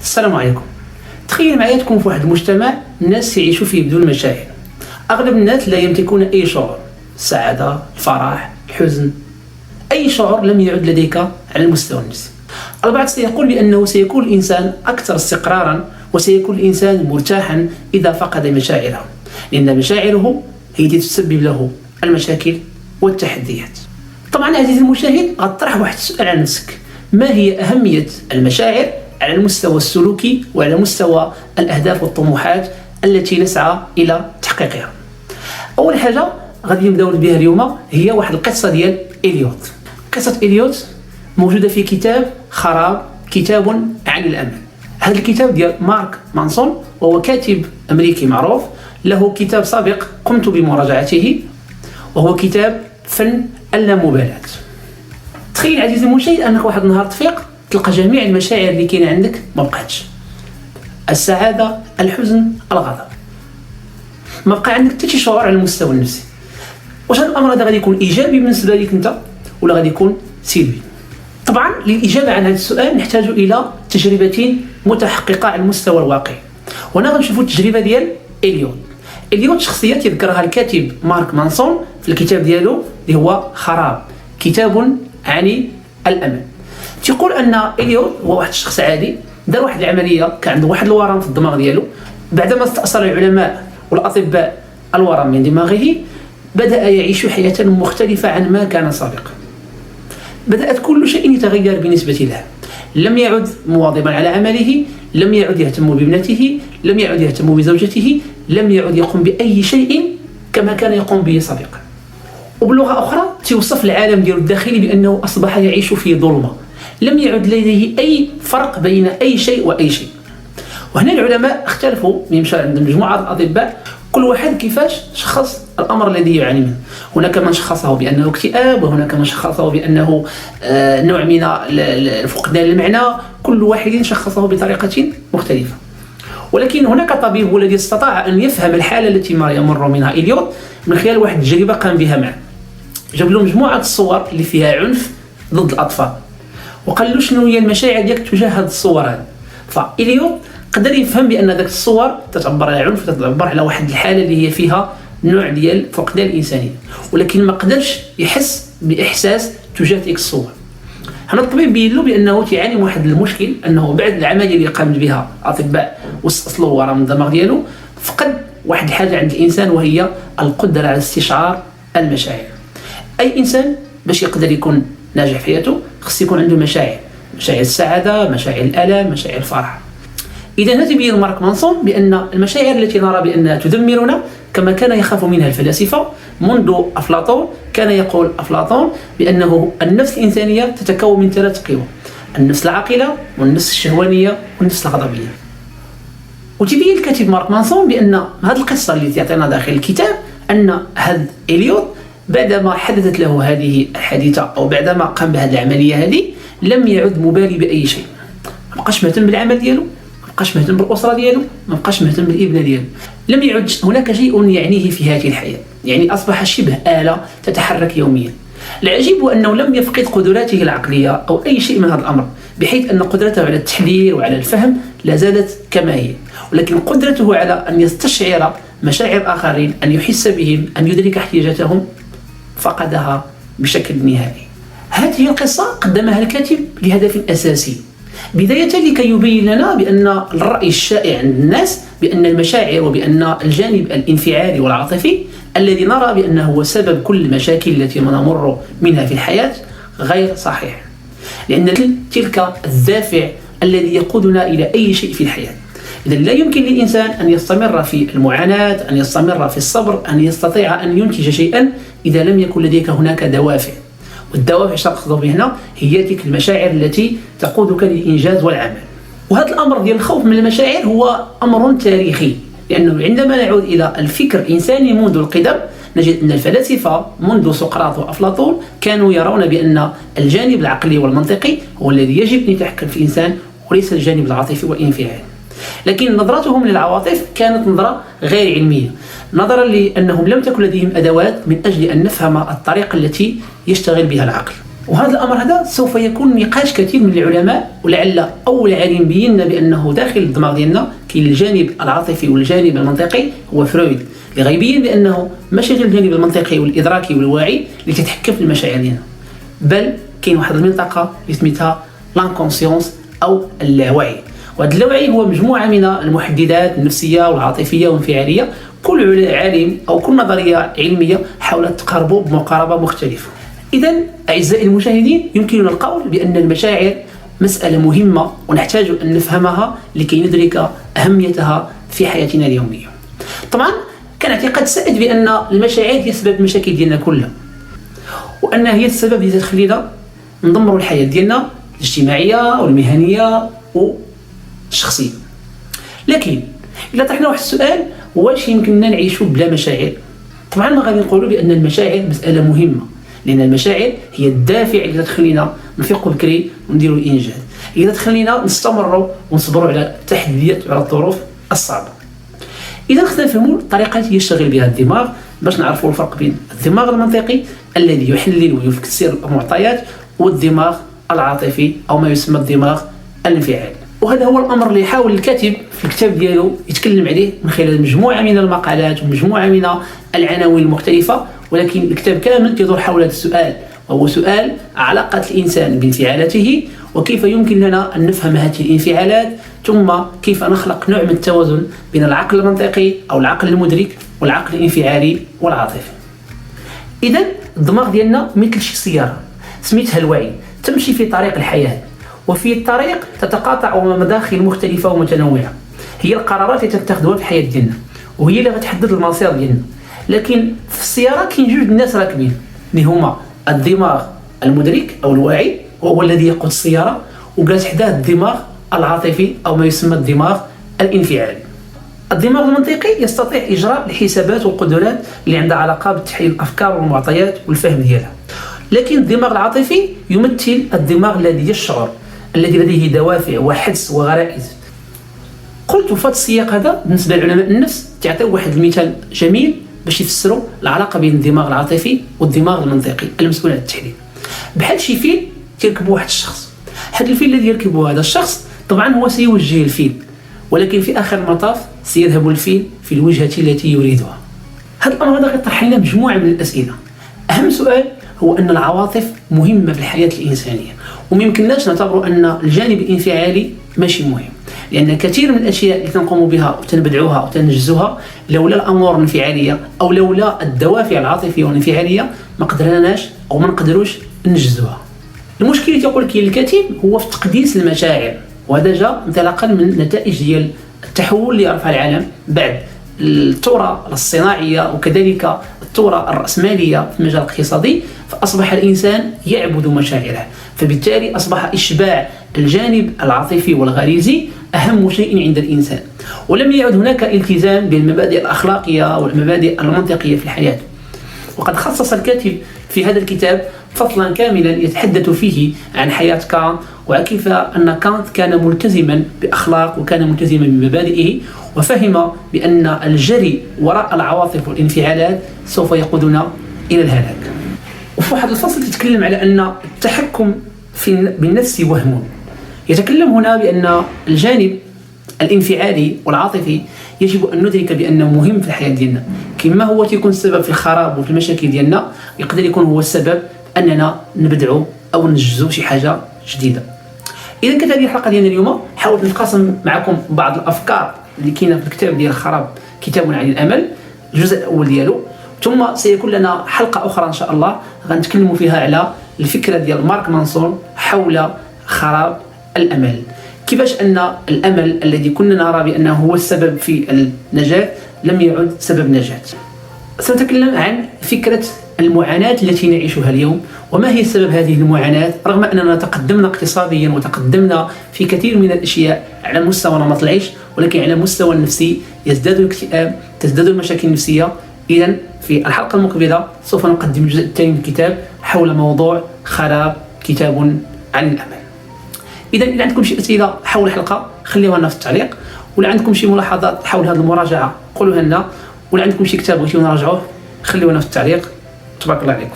السلام عليكم. تخيل معايا تكون في واحد المجتمع الناس يعيشوا فيه بدون مشاعر. أغلب الناس لا يمتلكون أي شعور، السعادة، الفرح، الحزن، أي شعور لم يعد لديك على المستوى النفسي. البعض سيقول بأنه سيكون الإنسان أكثر استقرارا وسيكون الإنسان مرتاحا إذا فقد مشاعره، لأن مشاعره هي التي تسبب له المشاكل والتحديات. طبعا عزيزي المشاهد، غطرح واحد السؤال على نفسك: ما هي أهمية المشاعر على المستوى السلوكي وعلى مستوى الأهداف والطموحات التي نسعى إلى تحقيقها؟ أول حاجة غادي نبداو بها اليوم هي واحد القصة ديال إليوت. قصة إليوت موجودة في كتاب خراب، كتاب عن الأمل. هذا الكتاب ديال مارك مانسون، وهو كاتب أمريكي معروف، له كتاب سابق قمت بمراجعته وهو كتاب فن اللامبالاة. تخيل عزيزي المشاهد أنك واحد النهار تفيق تلقى جميع المشاعر اللي كاينه عندك ما بقاتش، السعادة، الحزن، الغضب، ما بقى عندك حتى شي شعور على المستوى النفسي. واش هذا الامر هذا غادي يكون ايجابي بالنسبه لك انت ولا غادي يكون سلبي؟ طبعا للاجابه عن هذا السؤال نحتاج الى تجربه متحققه على المستوى الواقعي. وهنا غنشوفوا التجربه ديال إليوت. إليوت شخصيه يذكرها الكاتب مارك مانسون في الكتاب ديالو اللي هو خراب، كتاب عن الامل. تيقول ان إليوت هو واحد الشخص عادي، دار واحد العمليه، كان عنده واحد الورم في الدماغ ديالو. بعدما استأصل العلماء والاطباء الورم من دماغه، بدأ يعيش حياة مختلفة عن ما كان سابقا. بدأت كل شيء يتغير بالنسبة له. لم يعد مواظبا على عمله، لم يعد يهتم بابنته، لم يعد يهتم بزوجته، لم يعد يقوم بأي شيء كما كان يقوم به سابقا. وبلغة أخرى توصف العالم ديالو الداخلي بأنه أصبح يعيش في ظلمة، لم يعد لديه أي فرق بين أي شيء وأي شيء. وهنا العلماء اختلفوا، مشى عند مجموعة الأطباء كل واحد كيفاش شخص الأمر الذي يعاني منه. هناك من شخصه بأنه اكتئاب، وهناك من شخصه بأنه نوع من فقدان المعنى، كل واحد شخصه بطريقة مختلفة. ولكن هناك طبيب هو الذي استطاع أن يفهم الحالة التي يمر منها إليوت من خلال واحد التجربة قام بها معه. جاب له مجموعة الصور اللي فيها عنف ضد الأطفال، وقال له شنو هي المشاعر ديالك تجاه هذه الصور هذه. فإليوت قدر يفهم بأن ذاك الصور تعبر على العنف، تعبر على واحد الحالة اللي هي فيها نوع ديال فقدان الإنسانية، ولكن ما قدرش يحس بإحساس تجاه تلك الصور. هنا الطبيب بين له بأنه تعاني من واحد المشكل، أنه بعد العملية اللي قامت بها الأطباء واستأصلوا ورم الدماغ ديالو، فقد واحد الحاجة عند الإنسان وهي القدرة على استشعار المشاعر. أي إنسان باش يقدر يكون ناجح في حياته خص يكون عنده مشاعر السعادة، مشاعر الألم، مشاعر الفرح. إذا تبين مارك مانسون بأن المشاعر التي نرى بأنها تدمرنا كما كان يخاف منها الفلاسفة منذ أفلاطون. كان يقول أفلاطون بأنه النفس الإنسانية تتكون من 3 قوى: النفس العاقلة، والنفس الشهوانية، والنفس الغضبية. وتبين الكاتب مارك مانسون بأن هذه القصة اللي تعطينا داخل الكتاب أن هذا إليوت بعدما حدثت له هذه الحادثة، أو بعدما قام بهذه العملية هذه، لم يعد مبالي بأي شيء. ما بقاش مهتم بالعمل ديالو، ما بقاش مهتم بالأسرة ديالو، ما بقاش مهتم بالابنة ديالو. لم يعد هناك شيء يعنيه في هذه الحياة، يعني أصبح شبه آلة تتحرك يوميا. العجيب أنه لم يفقد قدراته العقلية أو أي شيء من هذا الأمر، بحيث أن قدرته على التحليل وعلى الفهم لا زالت كما هي، ولكن قدرته على أن يستشعر مشاعر الآخرين، أن يحس بهم، أن يدرك احتياجاتهم، فقدها بشكل نهائي. هذه القصة قدمها الكاتب لهدف أساسي. بداية لكي يبين لنا بأن الرأي الشائع عند الناس بأن المشاعر وبأن الجانب الانفعالي والعاطفي الذي نرى بأنه هو سبب كل المشاكل التي نمر منها في الحياة غير صحيح، لأن تلك الدافع الذي يقودنا إلى أي شيء في الحياة. إذن لا يمكن للإنسان أن يستمر في المعاناة، أن يستمر في الصبر، أن يستطيع أن ينتج شيئا إذا لم يكن لديك هناك دوافع. والدوافع شخص هنا هي تلك المشاعر التي تقودك للإنجاز والعمل. وهذا الأمر ديال الخوف من المشاعر هو أمر تاريخي، لأنه عندما نعود إلى الفكر الإنساني منذ القدم نجد أن الفلاسفة منذ سقراط وأفلاطون كانوا يرون بأن الجانب العقلي والمنطقي هو الذي يجب أن يتحكم في الإنسان وليس الجانب العاطفي والانفعالي. لكن نظرتهم للعواطف كانت نظرة غير علمية، نظرا لأنهم لم تكن لديهم أدوات من أجل أن نفهم الطريقة التي يشتغل بها العقل. وهذا الأمر هذا سوف يكون نقاش كثير من العلماء، ولعل أول عالم بينا بأنه داخل الدماغ ديالنا كاين الجانب العاطفي والجانب المنطقي هو فرويد، اللي غيبين بأنه ماشي غير الجانب المنطقي والإدراكي والواعي اللي تتحكم في المشاعر ديالنا، بل كاين واحد المنطقة اللي سميتها لانكونسيونس أو اللاوعي. وهذا اللاوعي هو مجموعة من المحددات النفسية والعاطفية والانفعالية. كل عالم أو كل نظرية علمية حاولت تقربه بمقاربة مختلفة. إذن أعزائي المشاهدين، يمكننا القول بأن المشاعر مسألة مهمة ونحتاج أن نفهمها لكي ندرك أهميتها في حياتنا اليومية. طبعا كان اعتقاد سائد بأن المشاعر هي سبب المشاكل ديالنا كلها، وأنها هي السبب اللي تخلينا ندمروا الحياة ديالنا الاجتماعية والمهنية والشخصية. لكن إذا طرحنا واحد السؤال، واش يمكننا نعيشوا بلا مشاعر؟ طبعا ما غادي نقولوا بأن المشاعر مسألة مهمة، لأن المشاعر هي الدافع اللي تخلينا نفيقوا بكري ونديروا الإنجاز، اللي تخلينا نستمروا ونصبروا على التحديات وعلى الظروف الصعبة. إذا خصنا نفهموا الطريقة اللي يشتغل بها الدماغ باش نعرفوا الفرق بين الدماغ المنطقي الذي يحلل ويفسر المعطيات والدماغ العاطفي أو ما يسمى الدماغ الانفعالي. وهذا هو الأمر اللي يحاول الكاتب في الكتاب ديالو يتكلم عليه من خلال مجموعة من المقالات ومجموعة من العناوين المختلفة، ولكن الكتاب كامل يدور حول هذا السؤال، وهو سؤال علاقة الإنسان بانفعالاته، وكيف يمكن لنا أن نفهم هذه الانفعالات، ثم كيف نخلق نوع من التوازن بين العقل المنطقي أو العقل المدرك والعقل الانفعالي والعاطفي. إذن الدماغ ديالنا مثل شي سيارة سميتها الوعي، تمشي في طريق الحياة، وفي الطريق تتقاطع مداخل مختلفة ومتنوعة. هي القرارات اللي تتخذوها في الحياة ديالنا، وهي اللي غتحدد المصير ديالنا. لكن في السيارة كاين جوج الناس راكبين، اللي هما الدماغ المدرك أو الواعي وهو الذي يقود السيارة، وجالس حداه الدماغ العاطفي أو ما يسمى الدماغ الانفعالي. الدماغ المنطقي يستطيع إجراء الحسابات والقدرات اللي عندها علاقة بتحليل الأفكار والمعطيات والفهم ديالها. لكن الدماغ العاطفي يمثل الدماغ الذي يشعر، الذي لديه دوافع وحدس وغرائز. قلت في هذا السياق هذا بالنسبة لعلماء النفس تعطيو واحد المثال جميل باش يفسروا العلاقة بين الدماغ العاطفي والدماغ المنطقي المسؤول عن التحليل. بحال شي فيل تركبوا واحد الشخص، هذا الفيل الذي يركبه هذا الشخص طبعا هو سيوجه الفيل، ولكن في آخر المطاف سيذهب الفيل في الوجهة التي يريدها. هذا الأمر هذا يطرح لنا مجموعة من الأسئلة. أهم سؤال هو أن العواطف مهمة في الحياة الإنسانية، وما يمكنناش نعتبر أن الجانب الانفعالي ماشي مهم، لأن كثير من الأشياء اللي تنقوم بها وتنبدعوها وتنجزوها لولا الأمور الانفعالية أو لولا الدوافع العاطفية والانفعالية ما قدرناش أو ما نقدروش ننجزوها. المشكل اللي تقول كاين الكاتب هو في تقديس المشاعر، وهذا جاء انطلاقا من نتائج ديال التحول اللي رفع العالم بعد الثورة الصناعية وكذلك الثورة الرأسمالية في المجال الاقتصادي، فأصبح الإنسان يعبد مشاعره، فبالتالي أصبح إشباع الجانب العاطفي والغريزي أهم شيء عند الإنسان، ولم يعد هناك التزام بالمبادئ الأخلاقية والمبادئ المنطقية في الحياة. وقد خصص الكاتب في هذا الكتاب فصلا كاملا يتحدث فيه عن حياة كانت، وكيف أن كانت كان ملتزما بأخلاق وكان ملتزما بمبادئه، وفهم بأن الجري وراء العواطف والانفعالات سوف يقودنا إلى الهلاك. وفي واحد الفصل يتكلم على أن التحكم بالنفس وهم. يتكلم هنا بأن الجانب الانفعالي والعاطفي يجب أن ندرك بأنه مهم في الحياة ديالنا، كما هو تكون السبب في الخراب وفي المشاكل ديالنا يقدر يكون هو السبب أننا نبدعوا أو ننجزوا شي حاجة جديدة. إذا كانت هذه الحلقة ديالنا اليوم، حاولت نتقاسم معكم بعض الأفكار اللي كاينه في الكتاب ديال خراب كتاب عن الأمل الجزء الأول ديالو، ثم سيكون لنا حلقة أخرى إن شاء الله غنتكلموا فيها على الفكرة ديال مارك مانسون حول خراب الأمل، كيفاش أن الأمل الذي كنا نرى بأنه هو السبب في النجاة لم يعد سبب نجاة. سنتكلم عن فكرة المعاناة التي نعيشها اليوم، وما هي سبب هذه المعاناة رغم أننا تقدمنا اقتصاديا وتقدمنا في كثير من الأشياء على مستوى نمط العيش، ولكن على المستوى النفسي يزداد الاكتئاب، تزداد المشاكل النفسية. إذن في الحلقة المقبلة سوف نقدم الجزء الثاني من الكتاب حول موضوع خراب كتاب عن الأمل. إذا عندكم شي أسئلة حول الحلقة خليوها لنا في التعليق، ولا عندكم شي ملاحظات حول هذه المراجعة قولوها لنا، ولا عندكم شي كتاب بغيتو نراجعوه خليوها لنا في التعليق. تبارك الله عليكم.